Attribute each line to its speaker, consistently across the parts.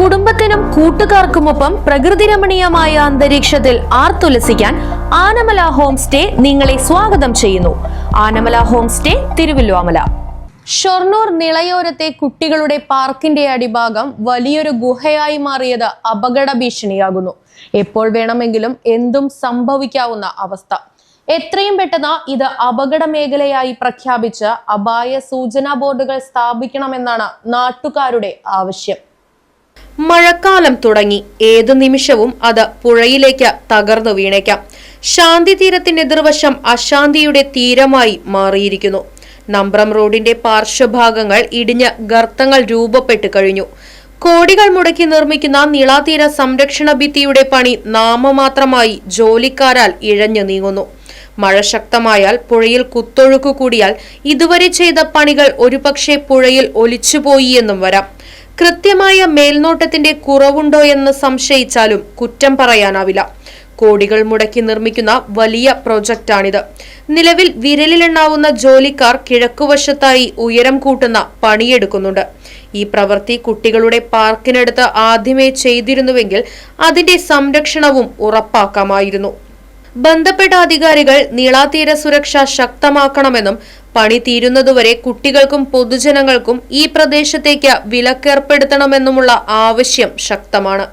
Speaker 1: കുടുംബത്തിനും കൂട്ടുകാർക്കുമൊപ്പം പ്രകൃതി രമണീയമായ അന്തരീക്ഷത്തിൽ ആർത്തുലസിക്കാൻ ആനമല ഹോം സ്റ്റേ നിങ്ങളെ സ്വാഗതം ചെയ്യുന്നു. Anamala home stay, Thiruvallomala. ഷൊർണൂർ നിളയോരത്തെ കുട്ടികളുടെ പാർക്കിന്റെ അടിഭാഗം വലിയൊരു ഗുഹയായി മാറിയത് അപകട ഭീഷണിയാകുന്നു. എപ്പോൾ വേണമെങ്കിലും എന്തും സംഭവിക്കാവുന്ന അവസ്ഥ. എത്രയും പെട്ടെന്ന് ഇത് അപകട മേഖലയായി പ്രഖ്യാപിച്ച് അപായ സൂചനാ ബോർഡുകൾ സ്ഥാപിക്കണമെന്നാണ് നാട്ടുകാരുടെ ആവശ്യം. മഴക്കാലം തുടങ്ങി. ഏതു നിമിഷവും അത് പുഴയിലേക്ക് തകർന്നു വീണേക്കാം. ശാന്തി തീരത്തിന്റെ എതിർവശം അശാന്തിയുടെ തീരമായി മാറിയിരിക്കുന്നു. നമ്പ്രം റോഡിന്റെ പാർശ്വഭാഗങ്ങൾ ഇടിഞ്ഞ് ഗർത്തങ്ങൾ രൂപപ്പെട്ടു കഴിഞ്ഞു. കോടികൾ മുടക്കി നിർമ്മിക്കുന്ന നിളാതീര സംരക്ഷണ ഭിത്തിയുടെ പണി നാമമാത്രമായി ജോലിക്കാരാൽ ഇഴഞ്ഞു നീങ്ങുന്നു. മഴ ശക്തമായാൽ പുഴയിൽ കുത്തൊഴുക്കു കൂടിയാൽ ഇതുവരെ ചെയ്ത പണികൾ ഒരുപക്ഷെ പുഴയിൽ ഒലിച്ചുപോയി എന്നും വരാം. കൃത്യമായ മേൽനോട്ടത്തിന്റെ കുറവുണ്ടോ എന്ന് സംശയിച്ചാലും കുറ്റം പറയാനാവില്ല. കോടികൾ മുടക്കി നിർമ്മിക്കുന്ന വലിയ പ്രൊജക്റ്റാണിത്. നിലവിൽ വിരലിലെണ്ണാവുന്ന ജോലിക്കാർ കിഴക്കുവശത്തായി ഉയരം കൂട്ടുന്ന പണിയെടുക്കുന്നുണ്ട്. ഈ പ്രവൃത്തി കുട്ടികളുടെ പാർക്കിനടുത്ത് ആദ്യമേ ചെയ്തിരുന്നുവെങ്കിൽ അതിന്റെ സംരക്ഷണവും ഉറപ്പാക്കാമായിരുന്നു. ബന്ധപ്പെട്ട അധികാരികൾ നീളാതീര സുരക്ഷ ശക്തമാക്കണമെന്നും പണി തീരുന്നതുവരെ കുട്ടികൾക്കും പൊതുജനങ്ങൾക്കും ഈ പ്രദേശത്തേക്ക് വിലക്കേർപ്പെടുത്തണമെന്നുമുള്ള ആവശ്യം ശക്തമാണ്.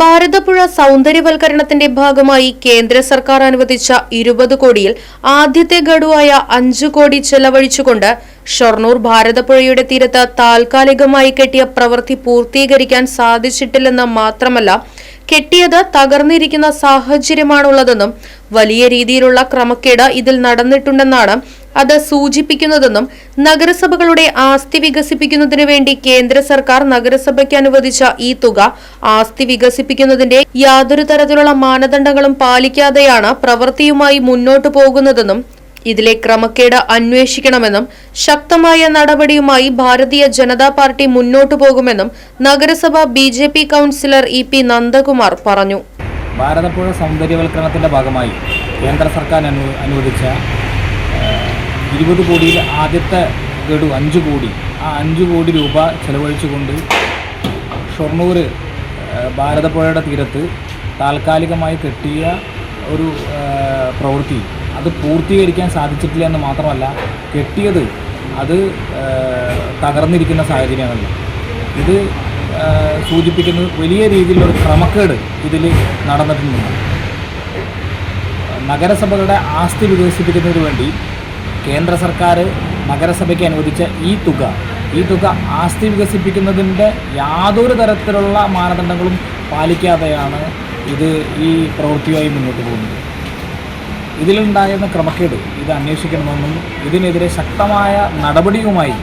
Speaker 1: ഭാരതപ്പുഴ സൗന്ദര്യവൽക്കരണത്തിന്റെ ഭാഗമായി കേന്ദ്ര സർക്കാർ അനുവദിച്ച 20 കോടിയിൽ ആദ്യത്തെ ഗഡുവായ 5 കോടി ചെലവഴിച്ചുകൊണ്ട് ഷൊർണൂർ ഭാരതപ്പുഴയുടെ തീരത്ത് താൽക്കാലികമായി കെട്ടിയ പ്രവൃത്തി പൂർത്തീകരിക്കാൻ സാധിച്ചിട്ടില്ലെന്ന് മാത്രമല്ല, കെട്ടിയത് തകർന്നിരിക്കുന്ന സാഹചര്യമാണുള്ളതെന്നും വലിയ രീതിയിലുള്ള ക്രമക്കേട് ഇതിൽ നടന്നിട്ടുണ്ടെന്നാണ് അത് സൂചിപ്പിക്കുന്നതെന്നും നഗരസഭകളുടെ ആസ്തി വികസിപ്പിക്കുന്നതിനു വേണ്ടി കേന്ദ്ര സർക്കാർ നഗരസഭയ്ക്ക് അനുവദിച്ച ഈ തുക ആസ്തി വികസിപ്പിക്കുന്നതിന്റെ യാതൊരു തരത്തിലുള്ള മാനദണ്ഡങ്ങളും പാലിക്കാതെയാണ് പ്രവൃത്തിയുമായി മുന്നോട്ടു പോകുന്നതെന്നും ഇതിലെ ക്രമക്കേട് അന്വേഷിക്കണമെന്നും ശക്തമായ നടപടിയുമായി ഭാരതീയ ജനതാ പാർട്ടി മുന്നോട്ടു പോകുമെന്നും നഗരസഭ BJP കൗൺസിലർ EP നന്ദകുമാർ പറഞ്ഞു.
Speaker 2: ഭാരതപ്പുഴ സൗന്ദര്യവൽക്കരണത്തിന്റെ ഭാഗമായി കേന്ദ്ര സർക്കാർ അനുവദിച്ച 20 കോടിയിൽ ആദ്യത്തെ ഗഡു 5 കോടി, ആ 5 കോടി രൂപ ചെലവഴിച്ചുകൊണ്ട് ഷൊർണൂർ ഭാരതപ്പുഴയുടെ തീരത്ത് താൽക്കാലികമായി കെട്ടിയ ഒരു പ്രവൃത്തി അത് പൂർത്തീകരിക്കാൻ സാധിച്ചിട്ടില്ല എന്ന് മാത്രമല്ല, കെട്ടിയത് അത് തകർന്നിരിക്കുന്ന സാഹചര്യമാണല്ലോ. ഇത് സൂചിപ്പിക്കുന്നത് വലിയ രീതിയിലുള്ള ക്രമക്കേട് ഇതിൽ നടന്നിട്ടുണ്ട്. നഗരസഭകളുടെ ആസ്തി വികസിപ്പിക്കുന്നതിന് വേണ്ടി കേന്ദ്ര സർക്കാർ നഗരസഭയ്ക്ക് അനുവദിച്ച ഈ തുക ആസ്തി വികസിപ്പിക്കുന്നതിൻ്റെ യാതൊരു തരത്തിലുള്ള മാനദണ്ഡങ്ങളും പാലിക്കാതെയാണ് ഈ പ്രവൃത്തിയുമായി മുന്നോട്ട് പോകുന്നത്. ഇതിലുണ്ടായിരുന്ന ക്രമക്കേട് ഇത് അന്വേഷിക്കണമെന്നും ഇതിനെതിരെ ശക്തമായ നടപടിയുമായി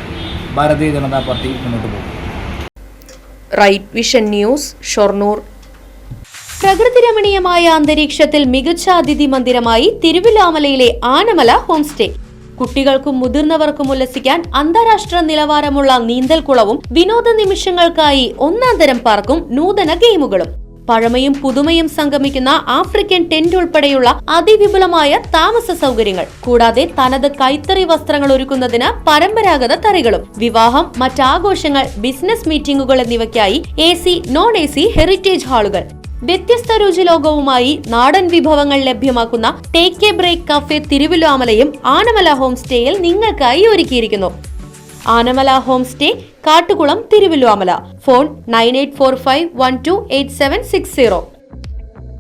Speaker 2: ഭാരതീയ ജനതാ പാർട്ടി മുന്നോട്ട് പോകും.
Speaker 1: Right Vision News, Shoranur. പ്രകൃതി രമണീയമായ അന്തരീക്ഷത്തിൽ മികച്ച അതിഥി മന്ദിരമായി തിരുവല്ലോമലയിലെ ആനമല ഹോം സ്റ്റേ. കുട്ടികൾക്കും മുതിർന്നവർക്കും ഉല്ലസിക്കാൻ അന്താരാഷ്ട്ര നിലവാരമുള്ള നീന്തൽക്കുളവും വിനോദ നിമിഷങ്ങൾക്കായി ഒന്നാന്തരം പാർക്കും നൂതന ഗെയിമുകളും. പഴമയും പുതുമയും സംഗമിക്കുന്ന ആഫ്രിക്കൻ ടെന്റ് ഉൾപ്പെടെയുള്ള അതിവിപുലമായ താമസ സൗകര്യങ്ങൾ, കൂടാതെ തനത് കൈത്തറി വസ്ത്രങ്ങൾ ഒരുക്കുന്നതിന് പരമ്പരാഗത തറികളും, വിവാഹം, മറ്റാഘോഷങ്ങൾ, ബിസിനസ് മീറ്റിംഗുകൾ എന്നിവയ്ക്കായി AC, non-AC ഹെറിറ്റേജ് ഹാളുകൾ. വ്യത്യസ്ത രുചിലോകവുമായി നാടൻ വിഭവങ്ങൾ ലഭ്യമാക്കുന്ന ടേക്ക് എ ബ്രേക്ക് കഫേ തിരുവല്ലോമലയും ആനമല ഹോം സ്റ്റേയിൽ നിങ്ങൾക്കായി ഒരുക്കിയിരിക്കുന്നു. Anamala home stay, Kattukulam, Thiruvallomala. Phone 9845128760.